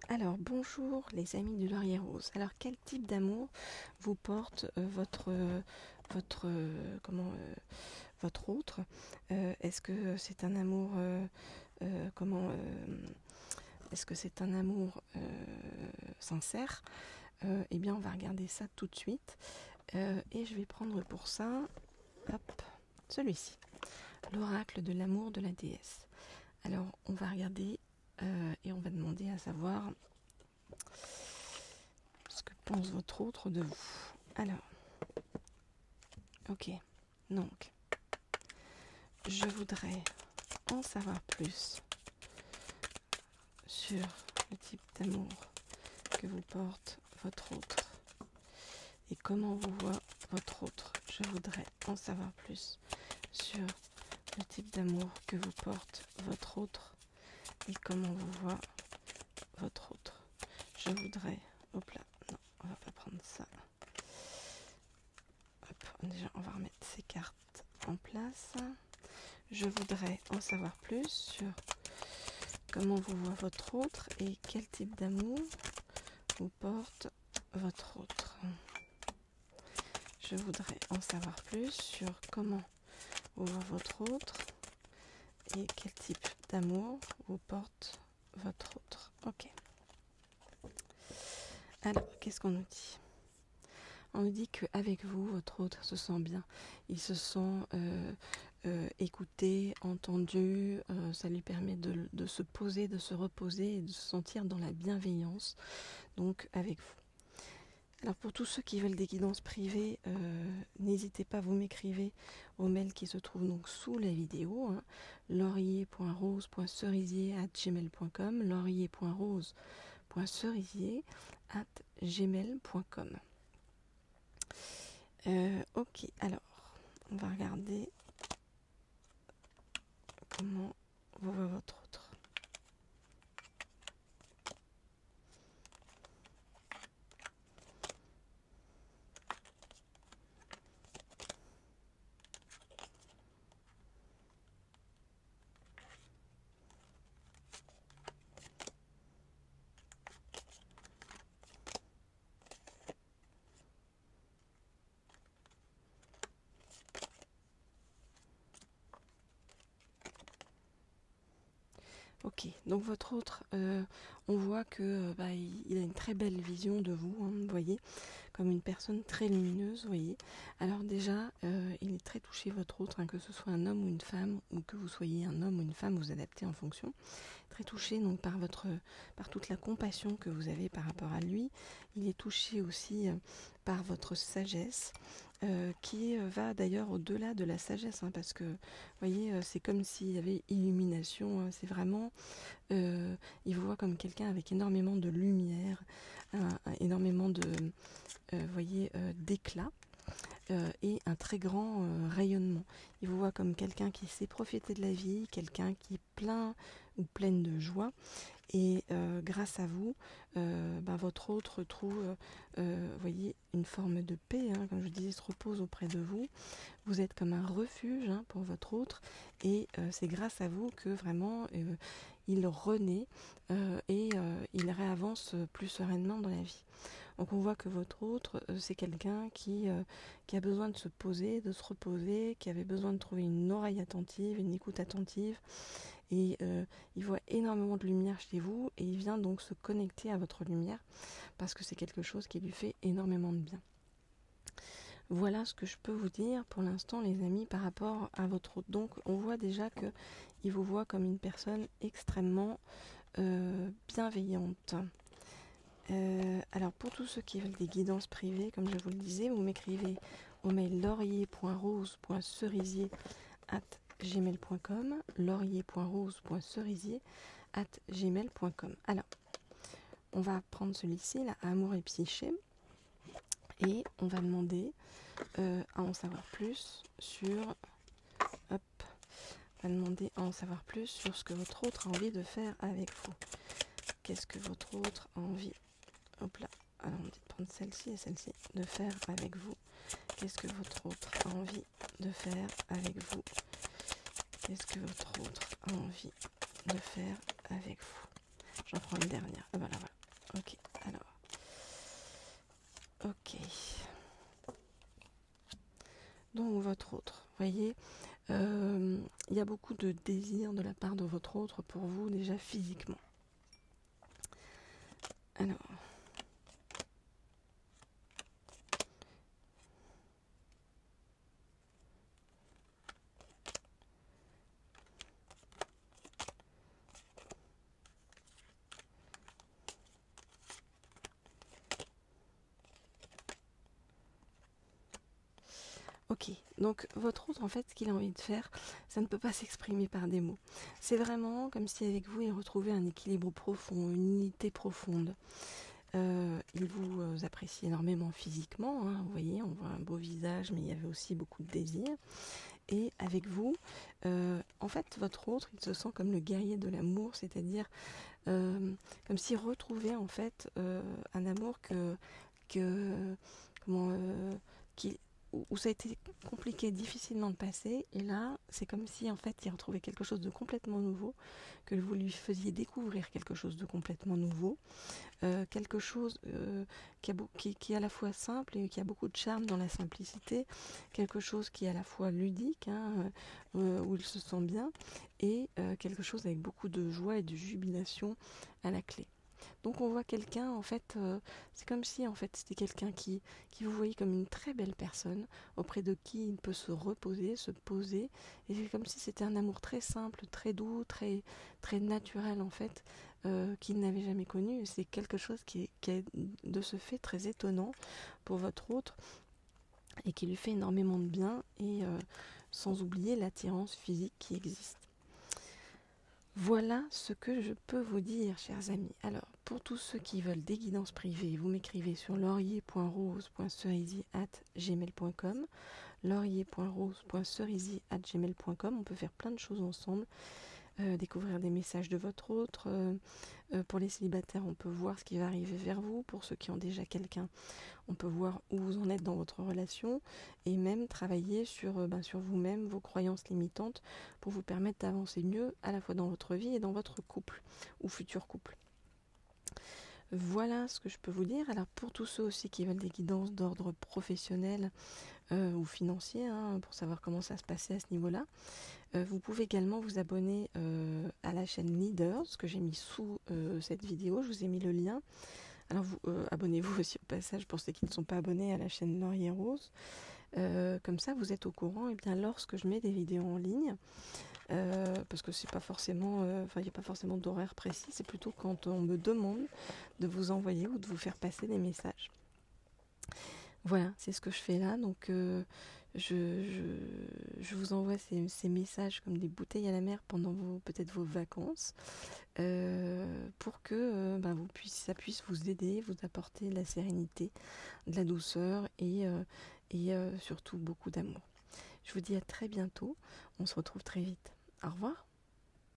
Alors, bonjour les amis du Laurier Rose. Alors, quel type d'amour vous porte votre, votre autre? Est-ce que c'est un amour, comment, est-ce que c'est un amour sincère? Eh bien, on va regarder ça tout de suite. Et je vais prendre pour ça, hop, celui-ci, l'oracle de l'amour de la déesse. Alors, on va regarder et on va demander à savoir ce que pense votre autre de vous. Alors, ok, donc, je voudrais en savoir plus sur le type d'amour que vous porte votre autre et comment vous voit votre autre. Je voudrais en savoir plus sur le type d'amour que vous porte votre autre et comment vous voit votre autre. Je voudrais... Hop là, non, on va pas prendre ça. Hop, déjà, on va remettre ces cartes en place. Je voudrais en savoir plus sur comment vous voit votre autre et quel type d'amour vous porte votre autre. Je voudrais en savoir plus sur comment vous voit votre autre et quel type d'amour vous porte votre autre. Ok. Alors, qu'est-ce qu'on nous dit ? On nous dit qu'avec vous, votre autre se sent bien. Il se sent écouté, entendu. Ça lui permet de se poser, de se reposer et de se sentir dans la bienveillance. Donc, avec vous. Alors, pour tous ceux qui veulent des guidances privées, n'hésitez pas, vous m'écrivez au mail qui se trouve donc sous la vidéo, hein, laurier.rose.cerisier@gmail.com, laurier.rose.cerisier@gmail.com. Ok, alors, on va regarder comment vous voit votre autre. Ok, donc votre autre, on voit que il a une très belle vision de vous, hein, vous voyez, comme une personne très lumineuse, vous voyez. Alors déjà, il est très touché votre autre, hein, que ce soit un homme ou une femme, ou que vous soyez un homme ou une femme, vous adaptez en fonction. Très touché donc par toute la compassion que vous avez par rapport à lui. Il est touché aussi par votre sagesse, qui va d'ailleurs au-delà de la sagesse, hein, parce que, vous voyez, c'est comme s'il y avait illumination, hein, c'est vraiment, il vous voit comme quelqu'un avec énormément de lumière, énormément de, voyez, d'éclat. Et un très grand rayonnement. Il vous voit comme quelqu'un qui sait profiter de la vie, quelqu'un qui est plein ou pleine de joie. Et grâce à vous, votre autre trouve, voyez, une forme de paix, hein, comme je disais, se repose auprès de vous. Vous êtes comme un refuge, hein, pour votre autre, et c'est grâce à vous que vraiment il renaît et il réavance plus sereinement dans la vie. Donc on voit que votre autre, c'est quelqu'un qui a besoin de se poser, de se reposer, qui avait besoin de trouver une oreille attentive, une écoute attentive. Et il voit énormément de lumière chez vous et il vient donc se connecter à votre lumière parce que c'est quelque chose qui lui fait énormément de bien. Voilà ce que je peux vous dire pour l'instant, les amis, par rapport à votre autre. Donc on voit déjà qu'il vous voit comme une personne extrêmement bienveillante. Alors pour tous ceux qui veulent des guidances privées, comme je vous le disais, vous m'écrivez au mail laurier.rose.cerisier@gmail.com, laurier.rose.cerisier@gmail.com. Alors, on va prendre celui-ci, là, Amour et Psyché, et on va demander à en savoir plus sur... Hop, on va demander à en savoir plus sur ce que votre autre a envie de faire avec vous. Qu'est-ce que votre autre a envie... Hop là, alors on dit de prendre celle-ci et celle-ci, de faire avec vous. Qu'est-ce que votre autre a envie de faire avec vous? Qu'est-ce que votre autre a envie de faire avec vous? j'en prends une dernière. Voilà, voilà. Ok, alors. Ok. Donc votre autre, vous voyez, il y a beaucoup de désir de la part de votre autre pour vous déjà physiquement. Alors. Ok, donc votre autre, en fait, ce qu'il a envie de faire, ça ne peut pas s'exprimer par des mots. C'est vraiment comme si avec vous, il retrouvait un équilibre profond, une unité profonde. Il vous apprécie énormément physiquement, hein, vous voyez, on voit un beau visage, mais il y avait aussi beaucoup de désir. Et avec vous, en fait, votre autre, il se sent comme le guerrier de l'amour, c'est-à-dire comme s'il retrouvait en fait un amour que comment qui où ça a été compliqué, difficilement de passer, et là c'est comme si en fait il retrouvait quelque chose de complètement nouveau, que vous lui faisiez découvrir quelque chose de complètement nouveau, quelque chose qui est à la fois simple et qui a beaucoup de charme dans la simplicité, quelque chose qui est à la fois ludique, hein, où il se sent bien, et quelque chose avec beaucoup de joie et de jubilation à la clé. Donc on voit quelqu'un, en fait, c'est comme si en fait c'était quelqu'un qui vous voyait comme une très belle personne, auprès de qui il peut se reposer, se poser, et c'est comme si c'était un amour très simple, très doux, très, très naturel en fait, qu'il n'avait jamais connu. Et c'est quelque chose qui est de ce fait très étonnant pour votre autre, et qui lui fait énormément de bien, et sans oublier l'attirance physique qui existe. Voilà ce que je peux vous dire, chers amis. Alors, pour tous ceux qui veulent des guidances privées, vous m'écrivez sur laurier.rose.cerisi@gmail.com, laurier.rose.cerisi@gmail.com. On peut faire plein de choses ensemble, découvrir des messages de votre autre. Pour les célibataires, on peut voir ce qui va arriver vers vous. Pour ceux qui ont déjà quelqu'un, on peut voir où vous en êtes dans votre relation, et même travailler sur vous-même, vos croyances limitantes, pour vous permettre d'avancer mieux à la fois dans votre vie et dans votre couple ou futur couple. Voilà ce que je peux vous dire. Alors pour tous ceux aussi qui veulent des guidances d'ordre professionnel ou financier, hein, pour savoir comment ça se passait à ce niveau-là, vous pouvez également vous abonner à la chaîne Leaders, que j'ai mis sous cette vidéo. Je vous ai mis le lien. Alors abonnez-vous aussi au passage pour ceux qui ne sont pas abonnés à la chaîne Laurier Rose. Comme ça, vous êtes au courant lorsque je mets des vidéos en ligne. Parce que c'est pas forcément, il n'y a pas forcément d'horaire précis. C'est plutôt quand on me demande de vous envoyer ou de vous faire passer des messages. Voilà, c'est ce que je fais là. Donc je vous envoie ces messages comme des bouteilles à la mer pendant peut-être vos vacances, pour que ça puisse vous aider, vous apporter de la sérénité, de la douceur, et surtout beaucoup d'amour. Je vous dis à très bientôt, on se retrouve très vite. Au revoir.